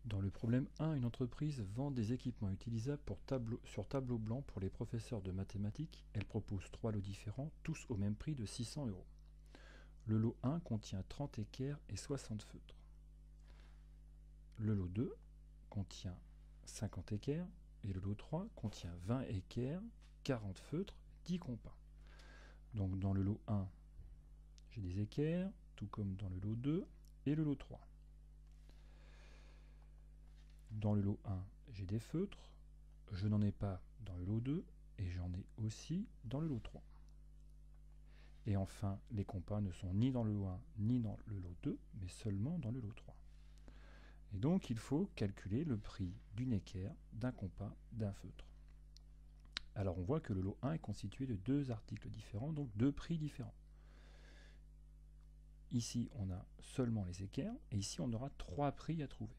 Dans le problème 1, une entreprise vend des équipements utilisables sur tableau blanc pour les professeurs de mathématiques. Elle propose 3 lots différents, tous au même prix de 600 €. Le lot 1 contient 30 équerres et 60 feutres. Le lot 2 contient 50 équerres et le lot 3 contient 20 équerres, 40 feutres, 10 compas. Donc dans le lot 1, j'ai des équerres, tout comme dans le lot 2 et le lot 3. Dans le lot 1, j'ai des feutres, je n'en ai pas dans le lot 2 et j'en ai aussi dans le lot 3. Et enfin, les compas ne sont ni dans le lot 1 ni dans le lot 2, mais seulement dans le lot 3. Et donc il faut calculer le prix d'une équerre, d'un compas, d'un feutre. Alors on voit que le lot 1 est constitué de 2 articles différents, donc 2 prix différents. Ici on a seulement les équerres, et ici on aura 3 prix à trouver.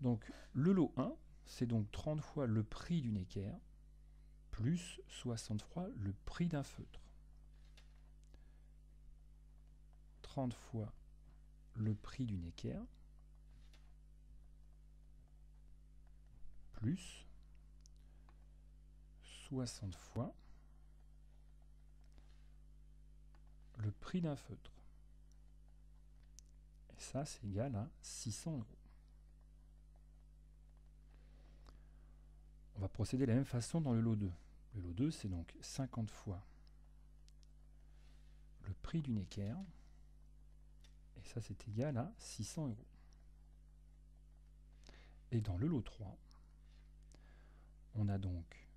Donc le lot 1, c'est donc 30 fois le prix d'une équerre, plus 60 fois le prix d'un feutre. 30 fois le prix d'une équerre, plus 60 fois le prix d'un feutre. Et ça, c'est égal à 600 €. On va procéder de la même façon dans le lot 2. Le lot 2, c'est donc 50 fois le prix d'une équerre. Et ça, c'est égal à 600 €. Et dans le lot 3, on a donc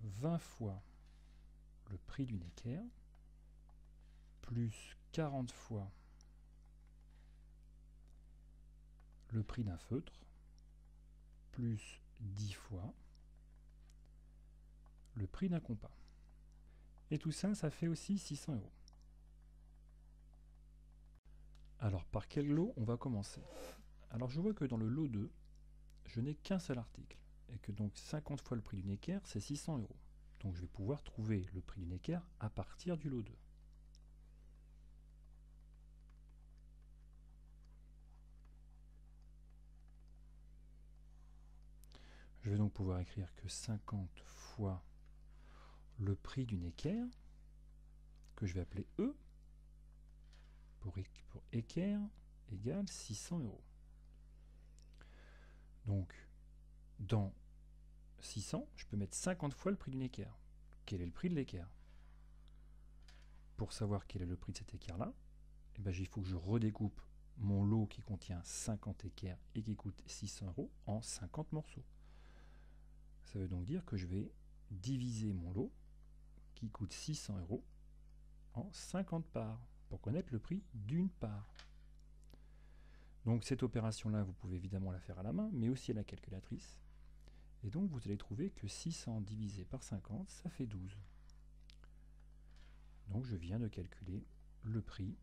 20 fois le prix d'une équerre, plus 40 fois le prix d'un feutre, plus 10 fois le prix d'un compas. Et tout ça, ça fait aussi 600 €. Alors, par quel lot on va commencer? Alors, je vois que dans le lot 2, je n'ai qu'un seul article, et que donc 50 fois le prix d'une équerre, c'est 600 €. Donc, je vais pouvoir trouver le prix d'une équerre à partir du lot 2. Je vais donc pouvoir écrire que 50 fois le prix d'une équerre, que je vais appeler E, pour équerre, égale 600 €. Donc, dans 600, je peux mettre 50 fois le prix d'une équerre. Quel est le prix de l'équerre? Pour savoir quel est le prix de cette équerre-là, eh ben, il faut que je redécoupe mon lot qui contient 50 équerres et qui coûte 600 € en 50 morceaux. Ça veut donc dire que je vais diviser mon lot qui coûte 600 € en 50 parts pour connaître le prix d'une part. Donc cette opération-là, vous pouvez évidemment la faire à la main, mais aussi à la calculatrice. Et donc vous allez trouver que 600 divisé par 50, ça fait 12. Donc je viens de calculer le prix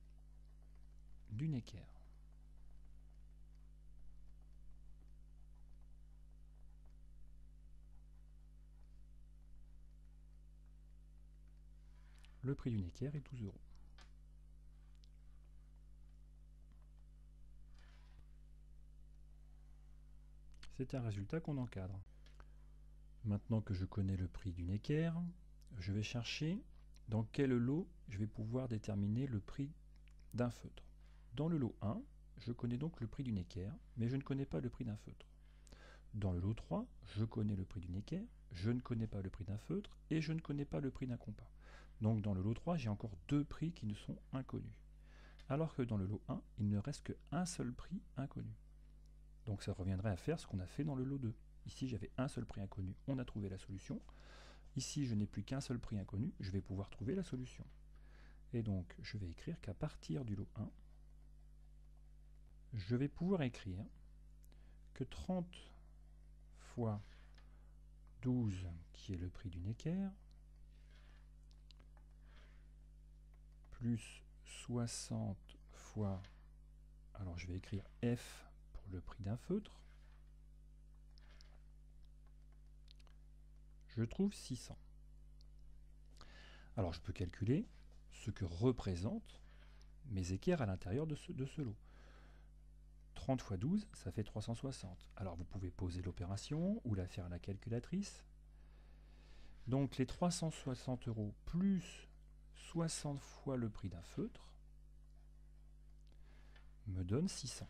d'une équerre. Le prix d'une équerre est 12 €. C'est un résultat qu'on encadre. Maintenant que je connais le prix d'une équerre, je vais chercher dans quel lot je vais pouvoir déterminer le prix d'un feutre. Dans le lot 1, je connais donc le prix d'une équerre, mais je ne connais pas le prix d'un feutre. Dans le lot 3, je connais le prix d'une équerre, je ne connais pas le prix d'un feutre, et je ne connais pas le prix d'un compas. Donc dans le lot 3, j'ai encore 2 prix qui ne sont inconnus. Alors que dans le lot 1, il ne reste qu'un seul prix inconnu. Donc ça reviendrait à faire ce qu'on a fait dans le lot 2. Ici, j'avais un seul prix inconnu, on a trouvé la solution. Ici, je n'ai plus qu'un seul prix inconnu, je vais pouvoir trouver la solution. Et donc, je vais écrire qu'à partir du lot 1, je vais pouvoir écrire que 30 fois 12, qui est le prix d'une équerre, plus 60 fois, alors je vais écrire F pour le prix d'un feutre, je trouve 600. Alors je peux calculer ce que représentent mes équerres à l'intérieur de ce lot. 30 x 12, ça fait 360. Alors vous pouvez poser l'opération ou la faire à la calculatrice. Donc les 360 € plus 60 fois le prix d'un feutre me donne 600.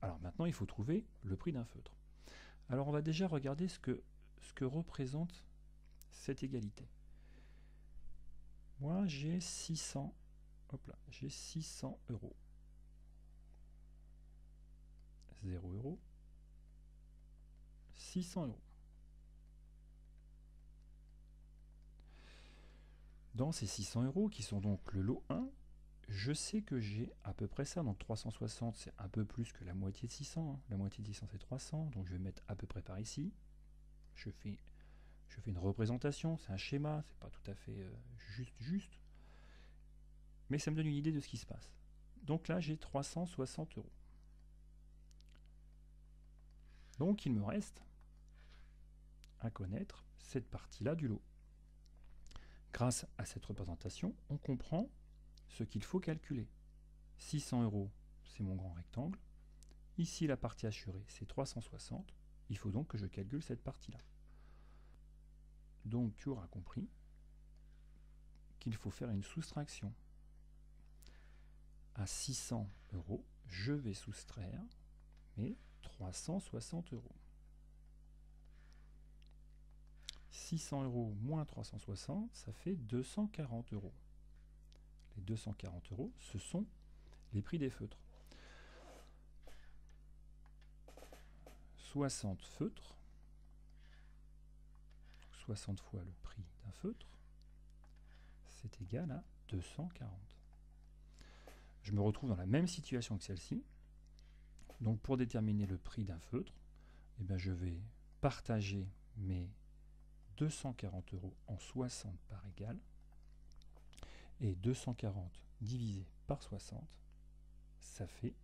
Alors maintenant, il faut trouver le prix d'un feutre. Alors on va déjà regarder ce que représente cette égalité. Moi, j'ai 600, hop là, j'ai 600 €. 0 €, 600 €. Dans ces 600 € qui sont donc le lot 1, je sais que j'ai à peu près ça. Donc 360, c'est un peu plus que la moitié de 600. La moitié de 600, c'est 300. Donc je vais mettre à peu près par ici. Je fais une représentation, c'est un schéma, c'est pas tout à fait juste. Mais ça me donne une idée de ce qui se passe. Donc là, j'ai 360 €. Donc il me reste à connaître cette partie-là du lot. Grâce à cette représentation, on comprend ce qu'il faut calculer. 600 €, c'est mon grand rectangle. Ici, la partie assurée, c'est 360. Il faut donc que je calcule cette partie-là. Donc tu auras compris qu'il faut faire une soustraction. À 600 €, je vais soustraire mes 360 €. 600 € moins 360, ça fait 240 €. Les 240 €, ce sont les prix des feutres. 60 feutres, 60 fois le prix d'un feutre, c'est égal à 240. Je me retrouve dans la même situation que celle-ci. Donc pour déterminer le prix d'un feutre, eh bien je vais partager mes 240 € en 60 par égal. Et 240 divisé par 60, ça fait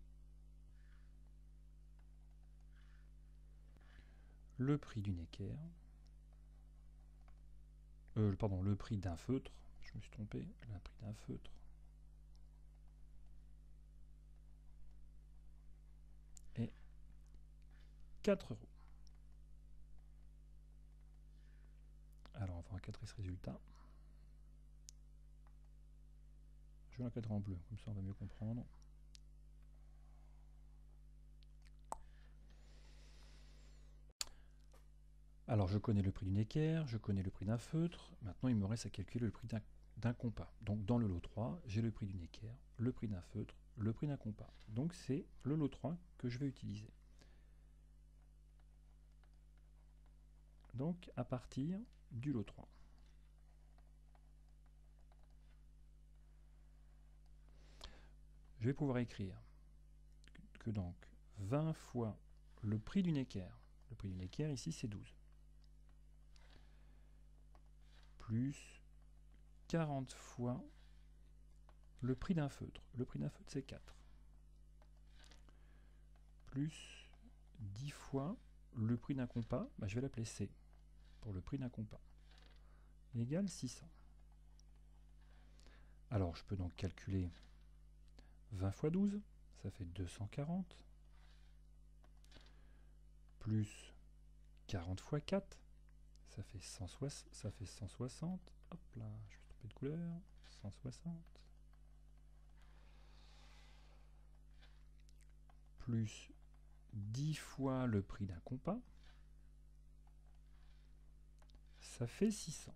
le prix d'une équerre. Pardon, le prix d'un feutre. Je me suis trompé. Le prix d'un feutre est 4 €. Alors on va encadrer ce résultat. Je vais l'encadrer en bleu, comme ça on va mieux comprendre. Alors je connais le prix d'une équerre, je connais le prix d'un feutre. Maintenant il me reste à calculer le prix d'un compas. Donc dans le lot 3, j'ai le prix d'une équerre, le prix d'un feutre, le prix d'un compas. Donc c'est le lot 3 que je vais utiliser. Donc à partir du lot 3. Je vais pouvoir écrire que donc 20 fois le prix d'une équerre. Le prix d'une équerre ici c'est 12. Plus 40 fois le prix d'un feutre. Le prix d'un feutre c'est 4. Plus 10 fois le prix d'un compas, je vais l'appeler C pour le prix d'un compas, égale 600. Alors je peux donc calculer 20 fois 12, ça fait 240, plus 40 fois 4, ça fait 160, hop là, je vais tromper de couleur, 160, plus 10 fois le prix d'un compas, ça fait 600.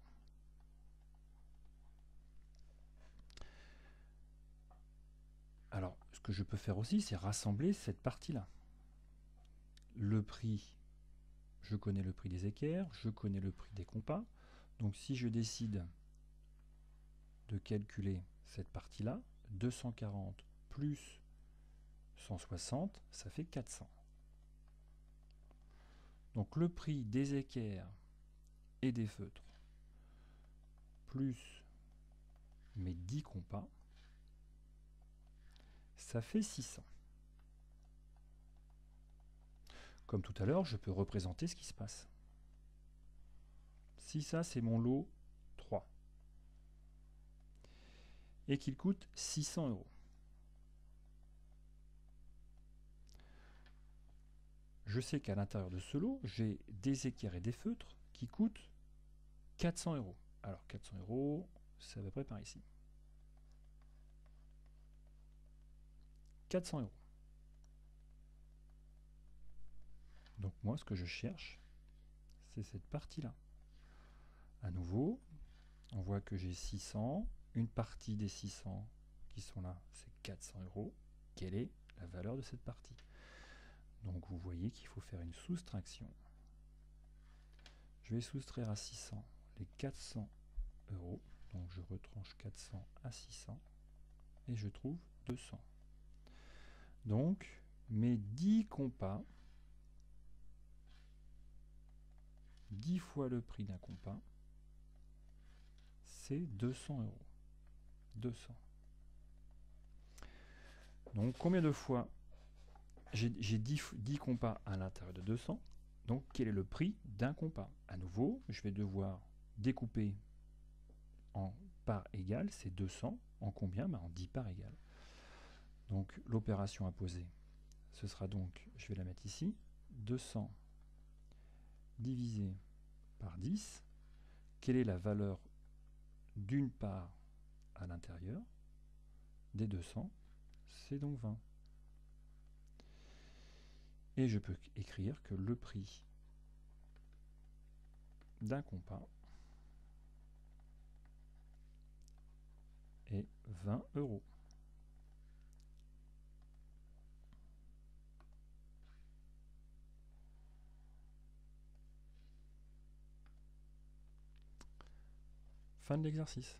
Alors, ce que je peux faire aussi, c'est rassembler cette partie-là. Le prix, je connais le prix des équerres, je connais le prix des compas. Donc si je décide de calculer cette partie-là, 240 plus 160, ça fait 400. Donc le prix des équerres et des feutres, plus mes 10 compas, ça fait 600. Comme tout à l'heure, je peux représenter ce qui se passe. Si ça, c'est mon lot 3, et qu'il coûte 600 €. je sais qu'à l'intérieur de ce lot, j'ai des équerres et des feutres qui coûtent 400 €. Alors 400 €, c'est à peu près par ici. 400 €. Donc moi, ce que je cherche, c'est cette partie-là. À nouveau, on voit que j'ai 600. Une partie des 600 qui sont là, c'est 400 €. Quelle est la valeur de cette partie? Donc vous voyez qu'il faut faire une soustraction. Je vais soustraire à 600 les 400 €. Donc je retranche 400 à 600 et je trouve 200. Donc mes 10 compas, 10 fois le prix d'un compas, c'est 200 €. 200. Donc combien de fois j'ai 10 compas à l'intérieur de 200? Donc quel est le prix d'un compas? À nouveau, je vais devoir découper en parts égales, c'est 200. En combien? En 10 parts égales. Donc l'opération à poser, ce sera donc, je vais la mettre ici, 200 divisé par 10. Quelle est la valeur d'une part à l'intérieur des 200? C'est donc 20. Et je peux écrire que le prix d'un compas est 20 €. Fin de l'exercice.